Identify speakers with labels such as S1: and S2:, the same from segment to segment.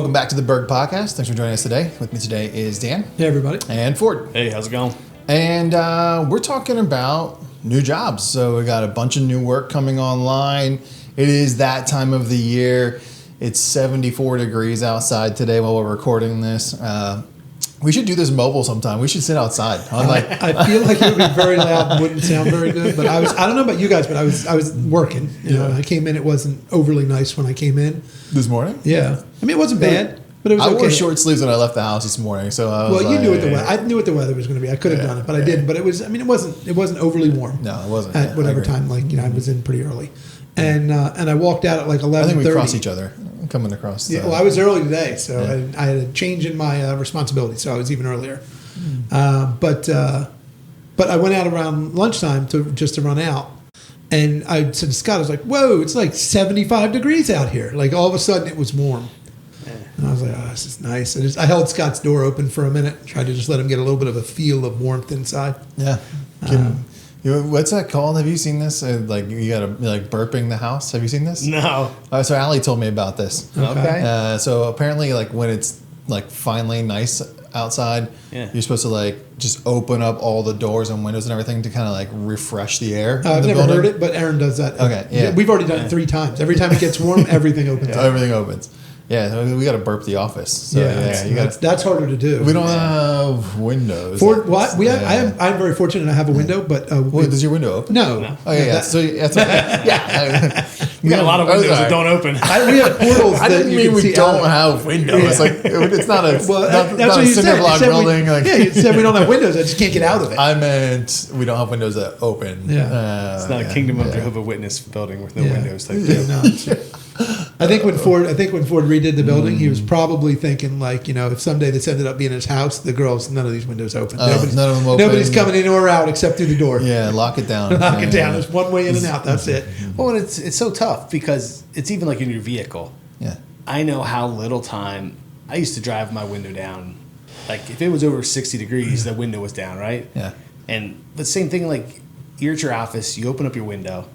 S1: welcome back to the Berg Podcast. Thanks for joining us today. With me today is Dan.
S2: Hey, everybody.
S1: And Ford.
S3: Hey, how's it going?
S1: And we're talking about new jobs. So we got a bunch of new work coming online. It is that time of the year. It's 74 degrees outside today while we're recording this. We should do this mobile sometime. We should sit outside.
S2: I feel like it would be very loud and wouldn't sound very good. But I don't know about you guys, but I was working. You know, I came in. It wasn't overly nice when I came in
S1: this morning.
S2: Yeah, I mean it wasn't bad, but it was.
S1: I
S2: okay.
S1: wore short sleeves when I left the house this morning. So I was
S2: you knew what the weather. I knew what the weather was going to be. I could have done it, but I didn't. But it was. I mean, it wasn't overly warm.
S1: No, it wasn't.
S2: At whatever time, I was in pretty early, and I walked out at like 11:30.
S1: I think we crossed each other coming across.
S2: Yeah, well, I was early today, so I had a change in my responsibility, so I was even earlier. But I went out around lunchtime to run out, and I said to Scott, I was like, "Whoa, it's like 75 degrees out here!" Like all of a sudden, it was warm, and I was like, "Oh, this is nice." I held Scott's door open for a minute, tried to just let him get a little bit of a feel of warmth inside.
S1: Yeah. What's that called? Have you seen this? Like you got to burping the house. Have you seen this?
S3: No.
S1: So Allie told me about this.
S3: Okay.
S1: So apparently, like when it's like finally nice outside, you're supposed to just open up all the doors and windows and everything to kind of refresh the air.
S2: I've never heard it, but Aaron does that.
S1: Okay. Yeah.
S2: We've already done it 3 times. Every time it gets warm, everything opens.
S1: Everything opens. Yeah, we got to burp the office. So,
S2: that's harder to do.
S1: We don't have windows.
S2: I'm very fortunate. I have a window, but
S1: does your window open?
S2: No.
S1: Oh yeah. So that's
S3: We got a lot of windows that don't open.
S2: We have portals.
S1: I didn't mean we don't have windows. Like it's not a not a cinder block building.
S2: You said we don't have windows. I just can't get out of it.
S1: I meant we don't have windows that open.
S2: Yeah.
S3: It's not a Kingdom of Jehovah Witness building with no windows type
S2: thing. No. I think when Ford redid the building, he was probably thinking if someday this ended up being his house, none of these windows open.
S1: None of them open.
S2: Nobody's coming in or out except through the door.
S1: Yeah, lock it down.
S2: Lock it down. There's one way in and out. That's it.
S3: Well, and it's so tough because it's even like in your vehicle.
S1: Yeah.
S3: I know how little time I used to drive my window down. Like if it was over 60 degrees, the window was down, right?
S1: Yeah.
S3: And the same thing, like you're at your office, you open up your window,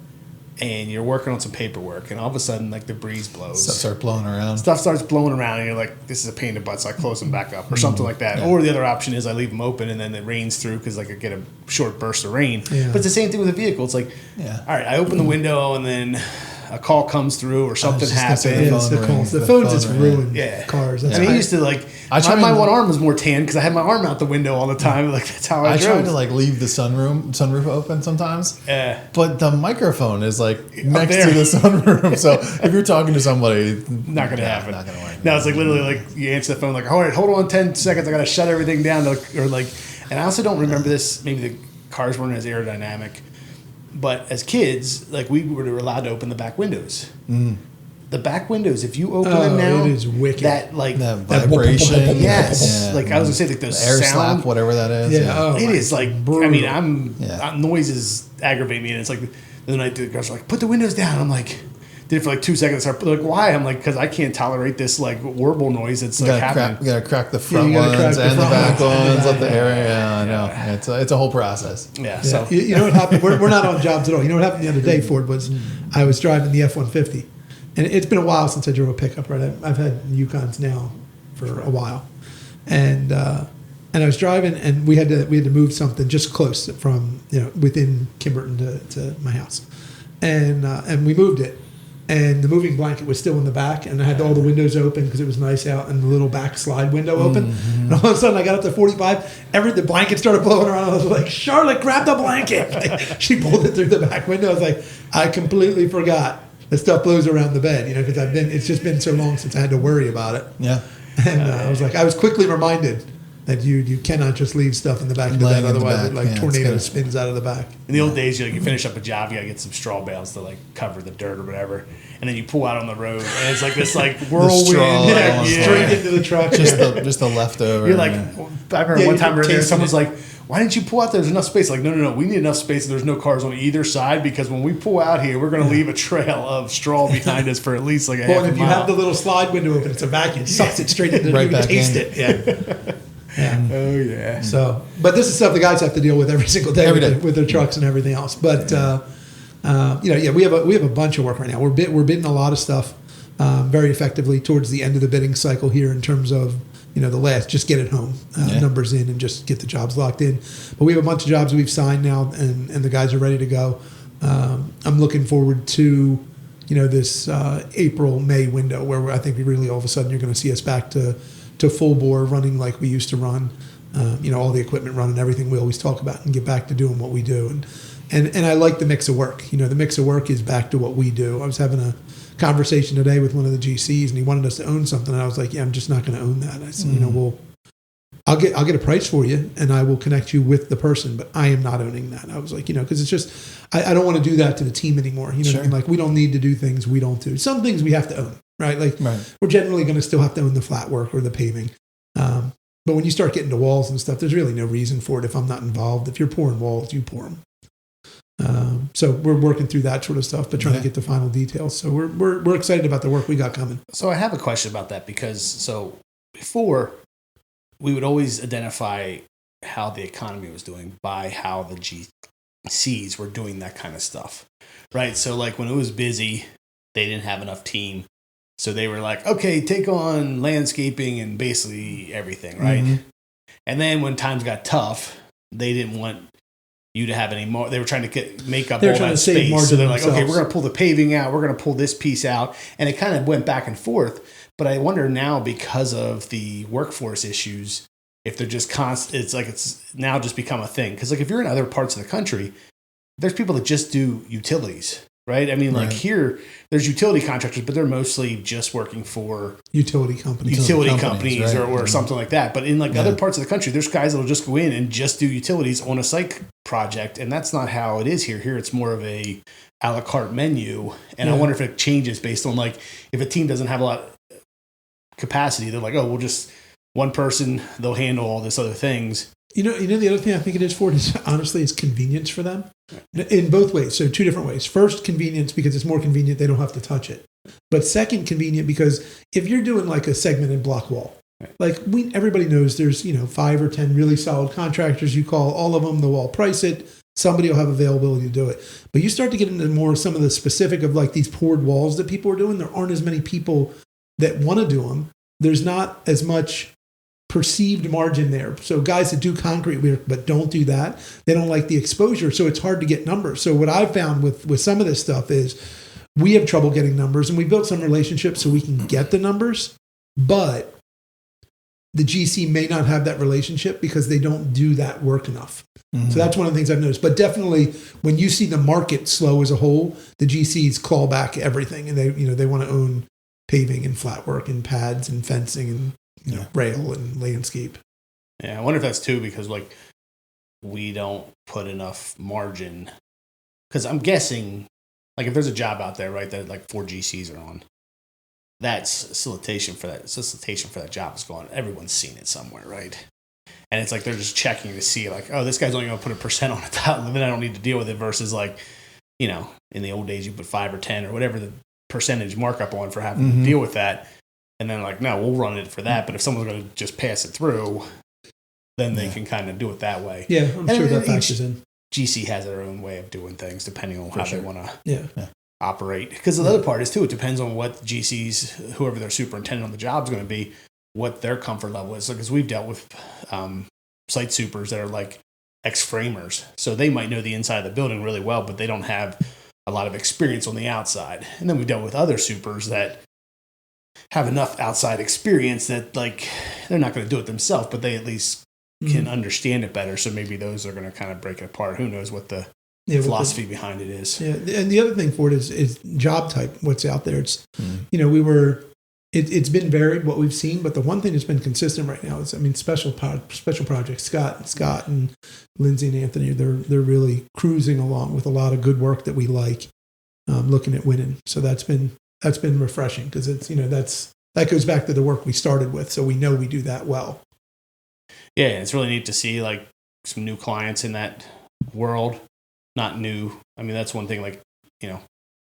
S3: and you're working on some paperwork, and all of a sudden, the breeze blows.
S1: Stuff starts blowing around.
S3: Stuff starts blowing around, and you're like, this is a pain in the butt, so I close them back up, or something like that. Yeah. Or the other option is I leave them open, and then it rains through because I get a short burst of rain. Yeah. But it's the same thing with a vehicle. It's like, all right, I open the window, and then a call comes through or something happens.
S2: The phone just ruined cars. That's
S3: I used to my one arm was more tan because I had my arm out the window all the time. That's how I drove.
S1: I try to leave the sunroof open sometimes. Yeah. But the microphone is next to the sunroof. So if you're talking to somebody,
S3: not going to happen.
S1: Not going to work.
S3: No, it's literally you answer the phone all right, hold on 10 seconds. I got to shut everything down. And I also don't remember this. Maybe the cars weren't as aerodynamic. But as kids, we were allowed to open the back windows. Mm. The back windows, if you open them now,
S2: it is wicked.
S1: That vibration.
S3: Yes. I was going to say, those
S1: the air slap, whatever that is.
S2: Yeah.
S3: It is brutal. Noises aggravate me. And it's the other night, the girls were like, put the windows down. I'm like, did it for 2 seconds. Why? I'm like, because I can't tolerate this warble noise that's happening.
S1: You got to crack the front ones and the back ones. Let the air. Yeah, I know. It's a whole process.
S3: Yeah. So
S2: you know what happened? We're not on jobs at all. You know what happened the other day, Ford, was I was driving the F-150. And it's been a while since I drove a pickup, right? I've had Yukons now for a while. And I was driving, and we had to move something just close from, within Kimberton to my house. And we moved it. And the moving blanket was still in the back, and I had all the windows open because it was nice out, and the little back slide window open. Mm-hmm. And all of a sudden, I got up to 45. The blanket started blowing around. I was like, Charlotte, grab the blanket. She pulled it through the back window. I was like, I completely forgot that stuff blows around the bed, because it's just been so long since I had to worry about it.
S1: Yeah.
S2: And I was quickly reminded that you cannot just leave stuff in the back of the bed, otherwise tornado spins out of the back.
S3: In the old days, you finish up a job, you got to get some straw bales to cover the dirt or whatever, and then you pull out on the road, and it's this whirlwind
S2: straight into the truck.
S1: Just the leftover.
S3: You're I remember one time someone's like, why didn't you pull out there? There's enough space. No, we need enough space, and there's no cars on either side, because when we pull out here, we're going to leave a trail of straw behind us for at least a half a mile.
S2: Well, if you have the little slide window open, it's a vacuum. It sucks it straight into
S1: right back
S2: taste
S1: in.
S2: it. Yeah.
S3: Yeah. Oh yeah.
S2: So, but this is stuff the guys have to deal with every single day, with their trucks and everything else. But we have a bunch of work right now. We're bidding a lot of stuff very effectively towards the end of the bidding cycle here in terms of, the last, just get it home, numbers in and just get the jobs locked in. But we have a bunch of jobs we've signed now and the guys are ready to go. I'm looking forward to, this April, May window where I think we really all of a sudden you're going to see us back to full bore running like we used to run, all the equipment running, everything we always talk about and get back to doing what we do. And I like the mix of work. The mix of work is back to what we do. I was having a conversation today with one of the GCs and he wanted us to own something. And I was like, yeah, I'm just not going to own that. I said, I'll get a price for you and I will connect you with the person, but I am not owning that. I was like, because it's just, I don't want to do that to the team anymore. Sure. What I mean? Like we don't need to do things we don't do. Some things we have to own, right? Like we're generally going to still have to own the flat work or the paving. But when you start getting to walls and stuff, there's really no reason for it if I'm not involved. If you're pouring walls, you pour them. So we're working through that sort of stuff, but trying to get the final details. So we're excited about the work we got coming.
S3: So I have a question about that because before we would always identify how the economy was doing by how the GCs were doing that kind of stuff, right? So like when it was busy, they didn't have enough team. So they were like, okay, take on landscaping and basically everything, right? Mm-hmm. And then when times got tough, they didn't want you to have any more. They were trying to make up all that space. So they're like, okay, we're going to pull the paving out. We're going to pull this piece out. And it kind of went back and forth. But I wonder now, because of the workforce issues, if they're just constant, it's now just become a thing. Because like if you're in other parts of the country, there's people that just do utilities, right? I mean, like here, there's utility contractors, but they're mostly just working for
S2: utility companies
S3: right? or something like that. But in other parts of the country, there's guys that'll just go in and just do utilities on a site project, and that's not how it is here. Here, it's more of a a la carte menu, and I wonder if it changes based on like if a team doesn't have a lot of capacity, they're like, oh, we'll just one person, they'll handle all this other things.
S2: The other thing I think it is for it is honestly is convenience for them in both ways. So two different ways. First, convenience because it's more convenient; they don't have to touch it. But second, convenient because if you're doing like a segmented block wall, like everybody knows there's 5 or 10 really solid contractors. You call all of them, they'll all price it. Somebody will have availability to do it. But you start to get into more some of the specific of like these poured walls that people are doing. There aren't as many people that want to do them. There's not as much perceived margin there. So guys that do concrete work but don't do that, they don't like the exposure. So it's hard to get numbers. So what I've found with some of this stuff is we have trouble getting numbers, and we built some relationships so we can get the numbers, but the GC may not have that relationship because they don't do that work enough. Mm-hmm. So that's one of the things I've noticed. But definitely when you see the market slow as a whole, the GCs claw back everything, and they want to own paving and flat work and pads and fencing and rail and landscape.
S3: Yeah, I wonder if that's too because like we don't put enough margin. Because I'm guessing, like if there's a job out there, right, that like 4 GCs are on, that solicitation for that job is going. Everyone's seen it somewhere, right? And it's like they're just checking to see like, oh, this guy's only going to put 1% on the top, then I don't need to deal with it. Versus like, in the old days you put 5 or 10 or whatever the percentage markup on for having to deal with that. And then like, no, we'll run it for that. But if someone's going to just pass it through, then they can kind of do it that way.
S2: Yeah, I'm sure that factors in.
S3: GC has their own way of doing things depending on how they want to operate. Because the other part is too, it depends on what GCs, whoever their superintendent on the job is going to be, what their comfort level is. Because we've dealt with site supers that are like ex-framers. So they might know the inside of the building really well, but they don't have a lot of experience on the outside. And then we've dealt with other supers that have enough outside experience that like they're not going to do it themselves, but they at least can understand it better. So maybe those are going to kind of break it apart. Who knows what the philosophy behind it is.
S2: Yeah. And the other thing for it is job type, what's out there. It's, it's been varied what we've seen, but the one thing that's been consistent right now is, special projects, Scott and Lindsay and Anthony, they're really cruising along with a lot of good work that we like, looking at winning. So that's been refreshing because it's, that goes back to the work we started with. So we know we do that well.
S3: Yeah. It's really neat to see like some new clients in that world. Not new. That's one thing, like,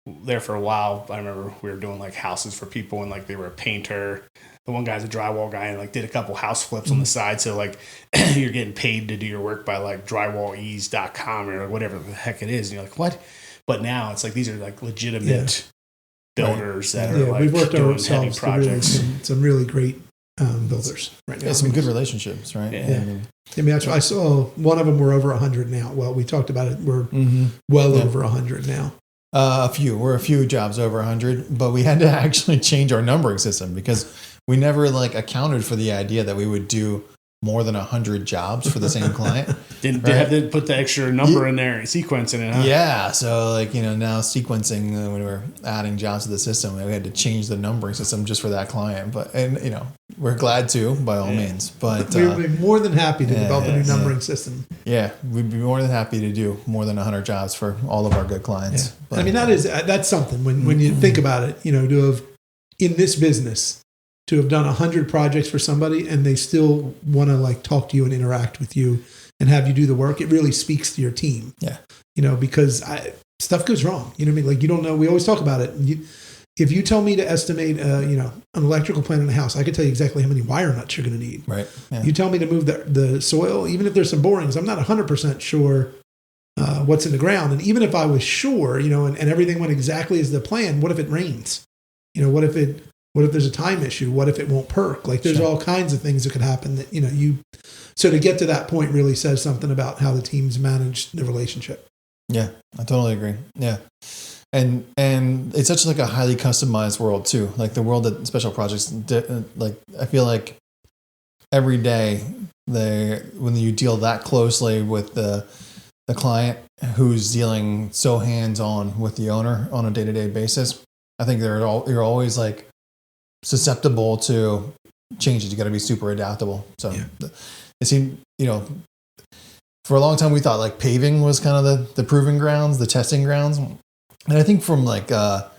S3: there for a while. I remember we were doing like houses for people and like they were a painter. The one guy's a drywall guy and like did a couple house flips on the side. So like you're getting paid to do your work by like drywallease.com or whatever the heck it is. And you're like, what? But now it's like these are like legitimate builders that are
S2: Yeah,
S3: like
S2: we've worked
S3: doing heavy
S2: ourselves to really,
S3: projects.
S2: some really great builders right now.
S1: Yeah, some good relationships, right?
S3: Yeah.
S2: I mean, I saw one of them. We're over 100 now. Well, we talked about it. We're well over 100 now.
S1: We're a few jobs over 100, but we had to actually change our numbering system because we never accounted for the idea that we would do more than 100 jobs for the same client.
S3: Didn't they have to put the extra number in there, sequencing it, huh?
S1: Yeah. So now sequencing, when we were adding jobs to the system, we had to change the numbering system just for that client. And we're glad to, by all means. But
S2: we would be more than happy to develop a new numbering system.
S1: Yeah, we'd be more than happy to do more than 100 jobs for all of our good clients.
S2: Yeah.
S1: But,
S2: I mean, that's something when you think about it, to have in this business, to have done 100 projects for somebody and they still want to talk to you and interact with you and have you do the work, it really speaks to your team.
S1: Yeah.
S2: Because stuff goes wrong. You know what I mean? You don't know. We always talk about it. If you tell me to estimate, an electrical plan in a house, I could tell you exactly how many wire nuts you're going to need.
S1: Right. Yeah.
S2: You tell me to move the soil, even if there's some borings, I'm not 100% sure what's in the ground. And even if I was sure, and everything went exactly as the plan, what if it rains? What if there's a time issue? What if it won't perk? There's all kinds of things that could happen that, so to get to that point really says something about how the teams manage the relationship.
S1: Yeah, I totally agree. Yeah. And it's such a highly customized world too. The world that special projects, I feel like every day when you deal that closely with the client who's dealing so hands-on with the owner on a day-to-day basis, I think you're always susceptible to changes. You got to be super adaptable. So it seemed, for a long time we thought paving was kind of the proving grounds, the testing grounds. And I think from a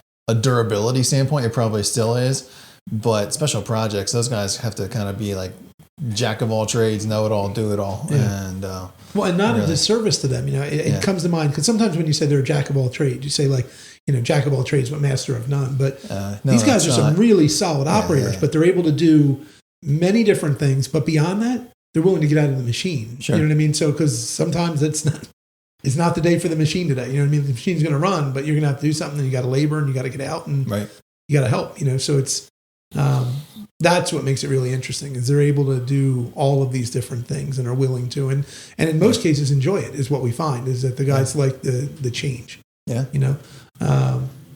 S1: durability standpoint, it probably still is, but special projects, those guys have to kind of be jack of all trades, know it all, do it all. Yeah. And,
S2: and not a disservice to them. It comes to mind because sometimes when you say they're a jack of all trades, you say jack of all trades, but master of none. But these guys are some really solid operators, but they're able to do many different things. But beyond that, they're willing to get out of the machine. Sure. You know what I mean? So, because sometimes it's not the day for the machine today. You know what I mean? The machine's going to run, but you're going to have to do something. And you got to labor and you got to get out and you got to help. So it's that's what makes it really interesting is they're able to do all of these different things and are willing to and in most cases enjoy it is what we find is that the guys like the change. Yeah. Do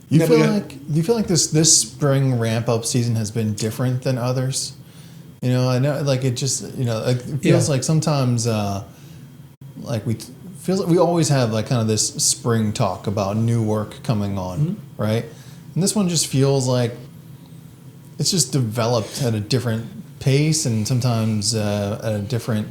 S2: you
S1: feel like this spring ramp up season has been different than others? I know it just it feels like sometimes we always have kind of this spring talk about new work coming on, right? And this one just feels like it's just developed at a different pace and sometimes at a different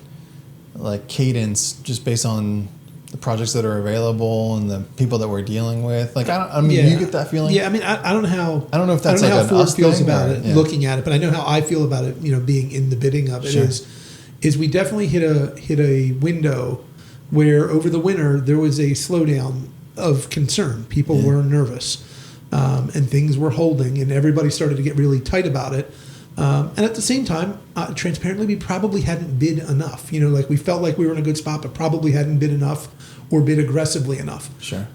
S1: cadence just based on the projects that are available and the people that we're dealing with. You get that feeling?
S2: Yeah, I mean, I don't know how.
S1: I don't know if that's
S2: how
S1: an
S2: Ford
S1: us
S2: feels
S1: thing
S2: about
S1: or,
S2: it, looking at it, but I know how I feel about it. Being in the bidding of it is we definitely hit a window where over the winter there was a slowdown of concern. People were nervous, and things were holding, and everybody started to get really tight about it. And at the same time, transparently, we probably hadn't bid enough. We felt like we were in a good spot, but probably hadn't bid enough or bid aggressively enough.
S1: Sure.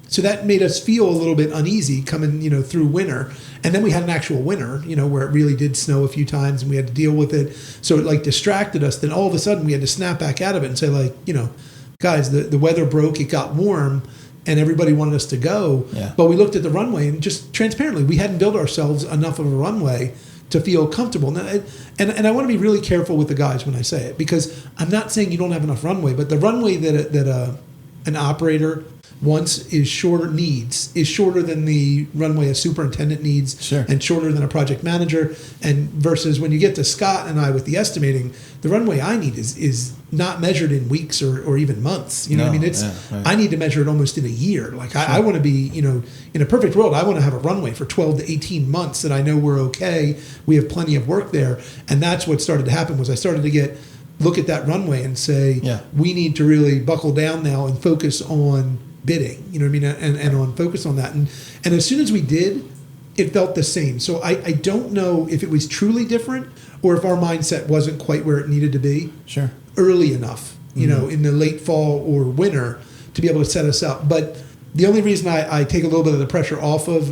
S2: So that made us feel a little bit uneasy coming, through winter. And then we had an actual winter, where it really did snow a few times and we had to deal with it. So it distracted us. Then all of a sudden we had to snap back out of it and say guys, the weather broke, it got warm. And everybody wanted us to go. Yeah. But we looked at the runway and just transparently, we hadn't built ourselves enough of a runway to feel comfortable. Now, and I want to be really careful with the guys when I say it, because I'm not saying you don't have enough runway, but the runway that an operator wants is shorter than the runway a superintendent needs, and shorter than a project manager. And versus when you get to Scott and I with the estimating, the runway I need is not measured in weeks or even months. You know what I mean? It's I need to measure it almost in a year. I want to be, in a perfect world, I want to have a runway for 12 to 18 months that I know we're okay. We have plenty of work there. And that's what started to happen was I started to look at that runway and say, we need to really buckle down now and focus on bidding, you know what I mean? And on focus on that. And as soon as we did, it felt the same. So I don't know if it was truly different or if our mindset wasn't quite where it needed to be early enough, in the late fall or winter to be able to set us up. But The only reason I take a little bit of the pressure off of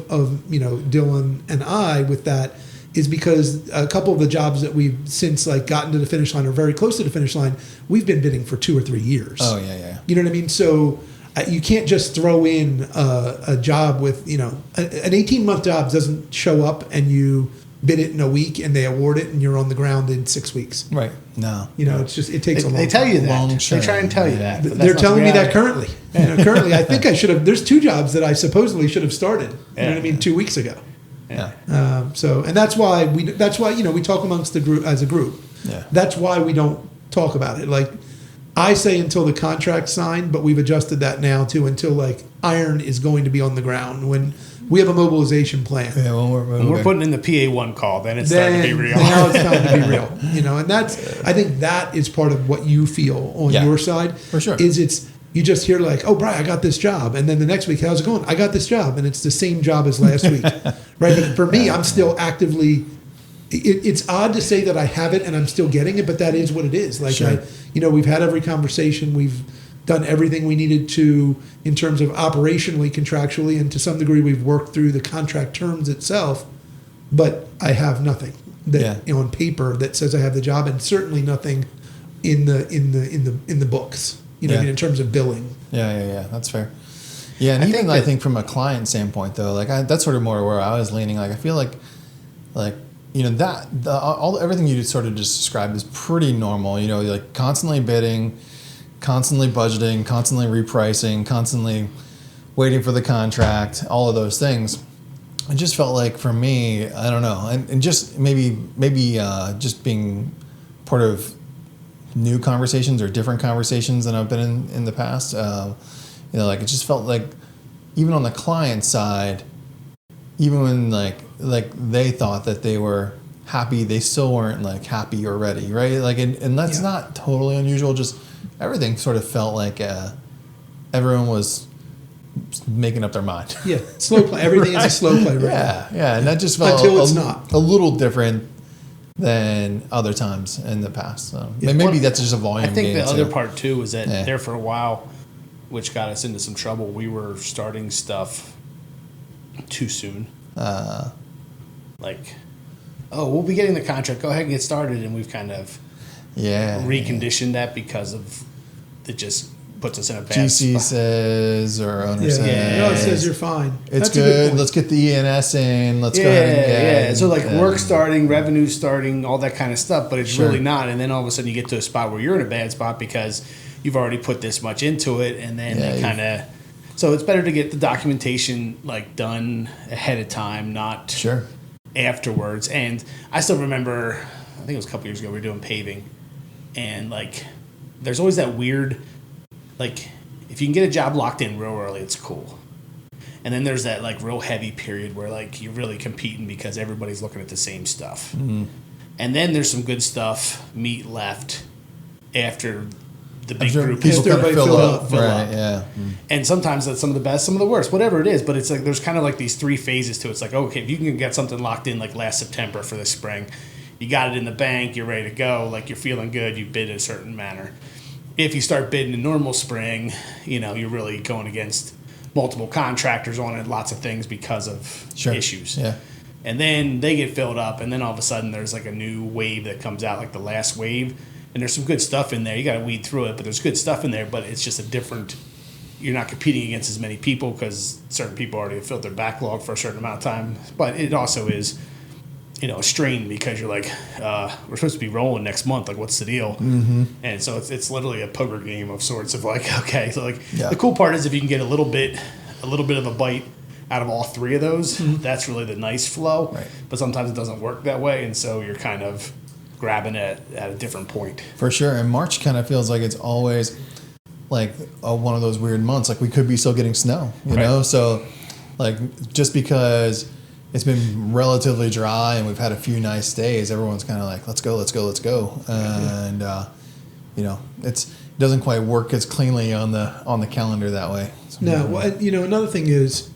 S2: Dylan and I with that is because a couple of the jobs that we've since like gotten to the finish line or very close to the finish line, we've been bidding for 2 or 3 years.
S1: Oh yeah.
S2: You know what I mean? So you can't just throw in a job with an 18-month job doesn't show up and you bid it in a week and they award it and you're on the ground in 6 weeks.
S1: Right. No.
S2: It's just it takes a long
S3: They tell you
S2: time.
S3: that.
S1: Long
S3: They try and tell you that. but that's
S2: They're
S3: not
S2: telling
S3: the
S2: me that
S3: reality.
S2: currently. Currently, I think I should have. There's 2 jobs that I supposedly should have started. You know what I mean? 2 weeks ago.
S1: Yeah.
S2: And that's why we talk amongst the group as a group.
S1: Yeah.
S2: That's why we don't talk about it. Like I say until the contract's signed, but we've adjusted that now too until like iron is going to be on the ground when we have a mobilization plan.
S1: Yeah. Well,
S3: When we're putting in the PA1 call, then it's starting to be real.
S2: Now it's time to be real. And I think that is part of what you feel on your side.
S1: For sure.
S2: You just hear like, oh, Brian, I got this job. And then the next week, how's it going? I got this job. And it's the same job as last week. Right. But for me, I'm still actively, it's odd to say that I have it and I'm still getting it, but that is what it is. Like,
S1: Sure.
S2: we've had every conversation. We've done everything we needed to in terms of operationally, contractually, and to some degree, we've worked through the contract terms itself. But I have nothing that on paper that says I have the job, and certainly nothing in the books. In terms of billing. Yeah.
S1: That's fair. Yeah, and I think from a client standpoint, though, like that's sort of more where I was leaning. Like I feel like everything you sort of just described is pretty normal. Like constantly bidding, constantly budgeting, constantly repricing, constantly waiting for the contract, all of those things. It just felt like for me, I don't know, and just maybe just being part of new conversations or different conversations than I've been in the past. Like it just felt like even on the client side, even when like they thought that they were happy, they still weren't like happy or ready, right? Like and that's not totally unusual. Just everything sort of felt like everyone was making up their mind.
S2: Yeah, slow play. Everything is a slow play, right?
S1: Yeah, and that just felt
S2: until it's not
S1: a little different than other times in the past. So maybe that's just a volume.
S3: I think
S1: game
S3: the
S1: too.
S3: other part too was that there for a while, which got us into some trouble. We were starting stuff too soon. We'll be getting the contract. Go ahead and get started, and we've kind of reconditioned that because of it just puts us in a bad
S1: GC
S3: spot.
S1: says or owner says.
S2: It says you're fine.
S1: It's good. Let's get the ENS in. Let's go ahead and
S3: So work starting, revenue starting, all that kind of stuff, but it's really not. And then all of a sudden you get to a spot where you're in a bad spot because you've already put this much into it, and then they kind of. So it's better to get the documentation done ahead of time, not afterwards. And I still remember, I think it was a couple years ago, we were doing paving, and there's always that weird. If you can get a job locked in real early, it's cool. And then there's that real heavy period where you're really competing because everybody's looking at the same stuff. Mm-hmm. And then there's some good stuff, meat left after the big group.
S1: People kind of fill up.
S3: Right, yeah. Mm-hmm. And sometimes that's some of the best, some of the worst, whatever it is. But it's there's kind of these 3 phases to it. It's okay, if you can get something locked in last September for the spring, you got it in the bank, you're ready to go, you're feeling good, you bid in a certain manner. If you start bidding in normal spring, you're really going against multiple contractors on it, lots of things because of issues.
S1: Yeah.
S3: And then they get filled up, and then all of a sudden there's a new wave that comes out, the last wave, and there's some good stuff in there. You got to weed through it, but there's good stuff in there, but it's just a different – you're not competing against as many people because certain people already have filled their backlog for a certain amount of time. But it also is – a strain because you're we're supposed to be rolling next month. What's the deal? Mm-hmm. And so it's literally a poker game of sorts of okay. So the cool part is if you can get a little bit of a bite out of all 3 of those, that's really the nice flow.
S1: Right.
S3: But sometimes it doesn't work that way, and so you're kind of grabbing it at a different point.
S1: For sure. And March kind of feels like it's always one of those weird months. We could be still getting snow, you know? So just because it's been relatively dry and we've had a few nice days, everyone's kind of let's go. And, it doesn't quite work as cleanly on the calendar that way. So
S2: no, another thing is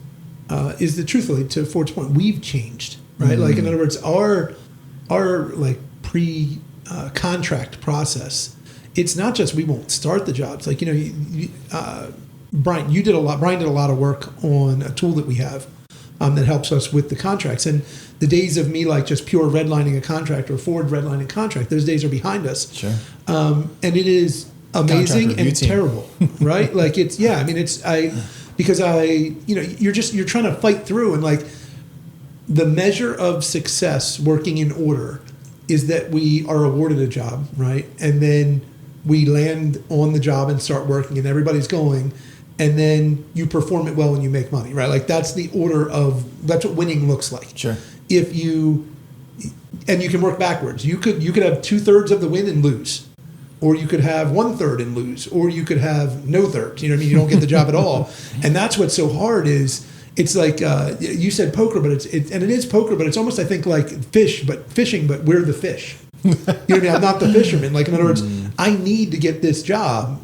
S2: that truthfully, to Ford's point, we've changed, right? Mm-hmm. In other words, our pre-contract process, it's not just we won't start the jobs. Brian did a lot of work on a tool that we have that helps us with the contracts. And the days of me like just pure redlining a contract or forward redlining a contract, those days are behind us.
S1: Sure.
S2: And it is amazing and terrible, right? Like it's, yeah, I mean, because you're trying to fight through, and like the measure of success working in order is that we are awarded a job, right? And then we land on the job and start working and everybody's going, and then you perform it well and you make money, right? Like that's the order that's what winning looks like.
S1: Sure.
S2: And you can work backwards. You could have 2/3 of the win and lose. Or you could have 1/3 and lose, or you could have no thirds. You know what I mean? You don't get the job at all. And that's what's so hard is it's like you said poker, but it is poker, but it's almost I think like fishing, but we're the fish. You know what I mean? I'm not the fisherman. Like in other words, I need to get this job.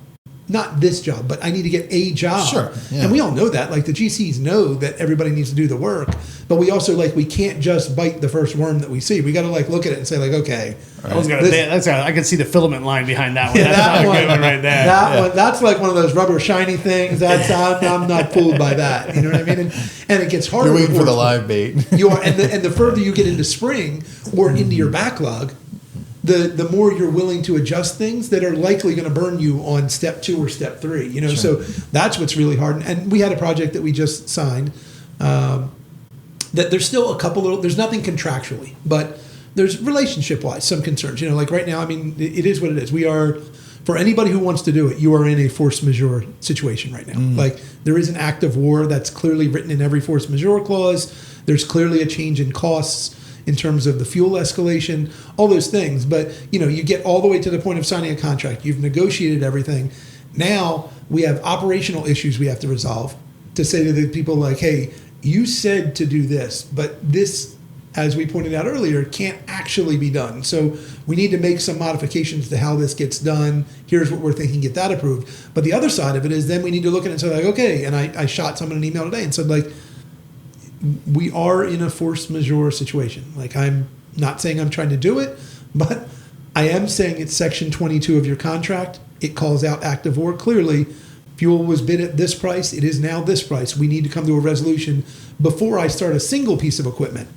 S2: Not this job, but I need to get a job.
S1: Sure. Yeah.
S2: And we all know that. Like the GCs know that everybody needs to do the work, but we also we can't just bite the first worm that we see. We got to look at it and say like, okay.
S3: Right. I can see the filament line behind that one.
S2: Yeah,
S3: That's not a good one right there.
S2: That one, that's like one of those rubber shiny things. I'm not fooled by that. You know what I mean? And it gets harder.
S1: You're waiting for the live bait.
S2: You are, and the further you get into spring or into your backlog, the more you're willing to adjust things that are likely going to burn you on step 2 or step 3. You know,
S1: Sure.
S2: so that's what's really hard. And we had a project that we just signed that there's still there's nothing contractually, but there's relationship-wise some concerns. You know, like right now, I mean, it is what it is. We are, for anybody who wants to do it, you are in a force majeure situation right now. Like there is an act of war that's clearly written in every force majeure clause. There's clearly a change in costs in terms of the fuel escalation, all those things. But, you know, you get all the way to the point of signing a contract. You've negotiated everything. Now we have operational issues we have to resolve to say to the people like, hey, you said to do this, but this, as we pointed out earlier, can't actually be done. So we need to make some modifications to how this gets done. Here's what we're thinking, get that approved. But the other side of it is then we need to look at it and say like, okay, and I shot someone an email today and said like, we are in a force majeure situation. Like I'm not saying I'm trying to do it, but I am saying it's section 22 of your contract. It calls out active war clearly. Fuel was bid at this price. It is now this price. We need to come to a resolution before I start a single piece of equipment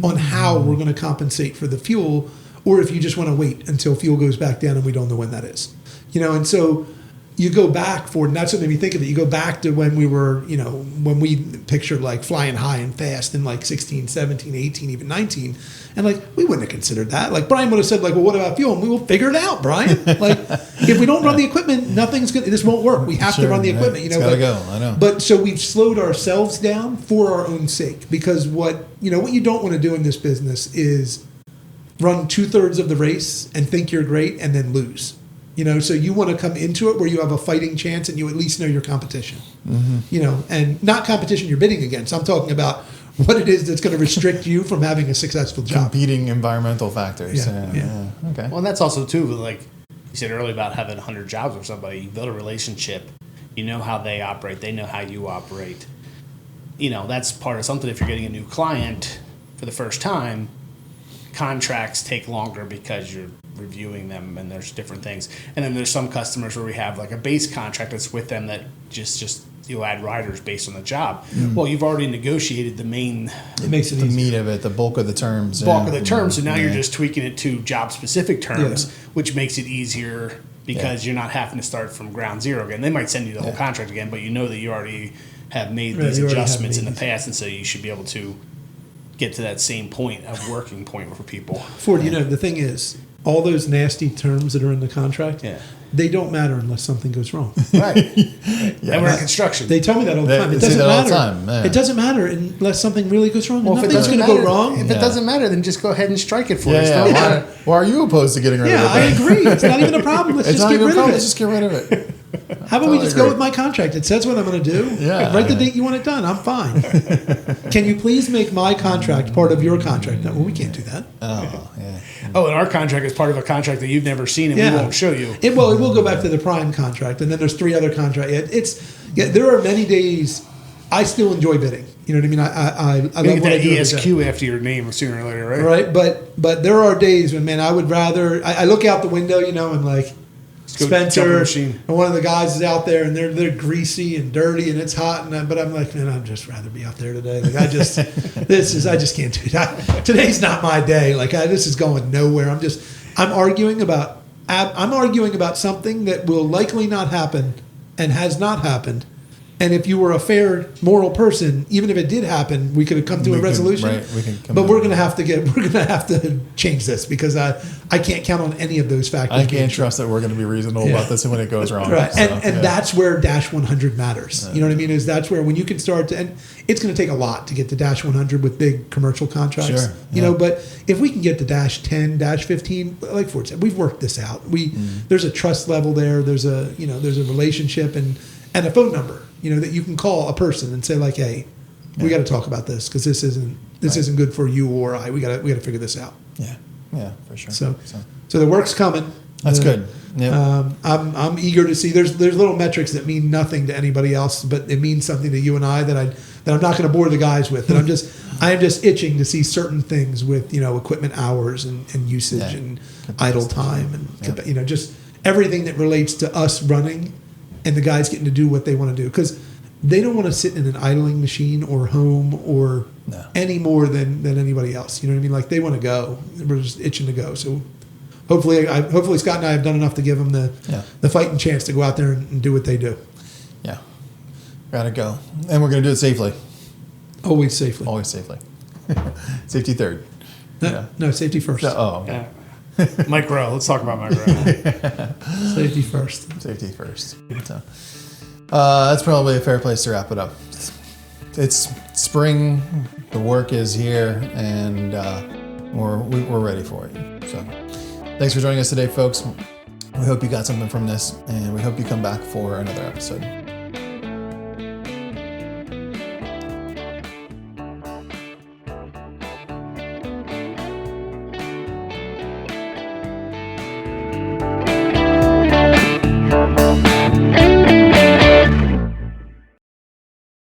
S2: on how we're going to compensate for the fuel, or if you just want to wait until fuel goes back down and we don't know when that is. You know, and so you go back and that's what made me think of it. You go back to when we were, you know, when we pictured like flying high and fast in like 16, 17, 18, even 19. And like, we wouldn't have considered that. Like Brian would have said like, well, what about fuel? And we will figure it out, Brian. Like if we don't run the equipment, this won't work. We have to run the equipment, you know.
S1: It's gotta go, I know.
S2: But so we've slowed ourselves down for our own sake, because what you don't want to do in this business is run 2/3 of the race and think you're great and then lose. You know, so you want to come into it where you have a fighting chance and you at least know your competition. You know, and not competition you're bidding against. I'm talking about what it is that's going to restrict you from having a successful job.
S1: Competing environmental factors.
S2: Yeah.
S1: Okay.
S3: Well, and that's also too, like you said earlier about having 100 jobs with somebody. You build a relationship. You know how they operate. They know how you operate. You know, that's part of something. If you're getting a new client for the first time, contracts take longer because you're reviewing them and there's different things. And then there's some customers where we have like a base contract that's with them that just you add riders based on the job. Well, you've already negotiated the main.
S2: It makes it
S1: the
S2: easier.
S1: meat of it, the bulk of the terms.
S3: Bulk of the terms. So now you're just tweaking it to job specific terms, which makes it easier because you're not having to start from ground zero again. They might send you the whole contract again, but you know that you already have made these adjustments in the past, and so you should be able to get to that same point of working point for people.
S2: Ford, you know, the thing is, all those nasty terms that are in the contract, they don't matter unless something goes wrong.
S3: Right. And we're in construction.
S2: They tell me that all the time. It doesn't matter. It doesn't matter unless something really goes wrong. Well, nothing's going to go wrong.
S3: If it doesn't matter, then just go ahead and strike it for us.
S1: Why are you opposed to getting rid of it?
S2: Yeah, I agree. It's not even a problem. Let's just get rid of it.
S1: Let's just get rid of it.
S2: How about we just go with my contract? It says what I'm going to do.
S1: Yeah.
S2: Write the date you want it done. I'm fine. Can you please make my contract part of your contract? No, well, we can't do that.
S1: Oh, yeah.
S3: Oh, and our contract is part of a contract that you've never seen and we won't show you.
S2: It will go back to the prime contract, and then there's 3 other contracts. There are many days I still enjoy bidding. You know what I mean? I love
S3: get
S2: what I
S3: that
S2: do.
S3: ESQ after your name sooner or later, right?
S2: Right, but there are days when, man, I would rather I look out the window, you know, and like
S3: go jump in the
S2: Spencer
S3: machine.
S2: and one of the guys is out there and they're greasy and dirty and it's hot but I'm like, man, I'd just rather be out there today. Like I just can't do that. Today's not my day. Like this is going nowhere. I'm arguing about something that will likely not happen and has not happened. And if you were a fair, moral person, even if it did happen, we could have come to a resolution.
S1: Right, we can come
S2: but
S1: to
S2: we're going to have to change this because I can't count on any of those factors.
S1: I can't trust that we're going to be reasonable about this when it goes wrong.
S2: Right,
S1: So,
S2: and that's where Dash 100 matters. You know what I mean? That's where when you can start to, and it's going to take a lot to get to Dash 100 with big commercial contracts.
S1: Sure,
S2: You know, but if we can get to Dash 10, Dash 15, like Ford said, we've worked this out. There's a trust level there. There's a relationship and a phone number. That you can call a person and say like, hey, we got to talk about this because this isn't good for you or I. We got to figure this out.
S1: Yeah, for sure.
S2: So the work's coming.
S1: That's good. Yep.
S2: I'm eager to see. There's little metrics that mean nothing to anybody else, but it means something to you and I that I'm not going to bore the guys with. That I am just itching to see certain things with equipment hours and usage and idle time and just everything that relates to us running and the guys getting to do what they want to do because they don't want to sit in an idling machine or home or any more than anybody else. You know what I mean? Like they want to go. We're just itching to go. So hopefully Scott and I have done enough to give them the fighting chance to go out there and do what they do.
S1: Yeah, gotta go, and we're gonna do it safely.
S2: Always safely.
S1: Always safely. Safety third.
S2: No, safety first.
S3: Yeah. Micro. Let's talk about micro.
S2: Safety first.
S1: Safety first. So, that's probably a fair place to wrap it up. It's spring. The work is here, and we're ready for it. So, thanks for joining us today, folks. We hope you got something from this, and we hope you come back for another episode.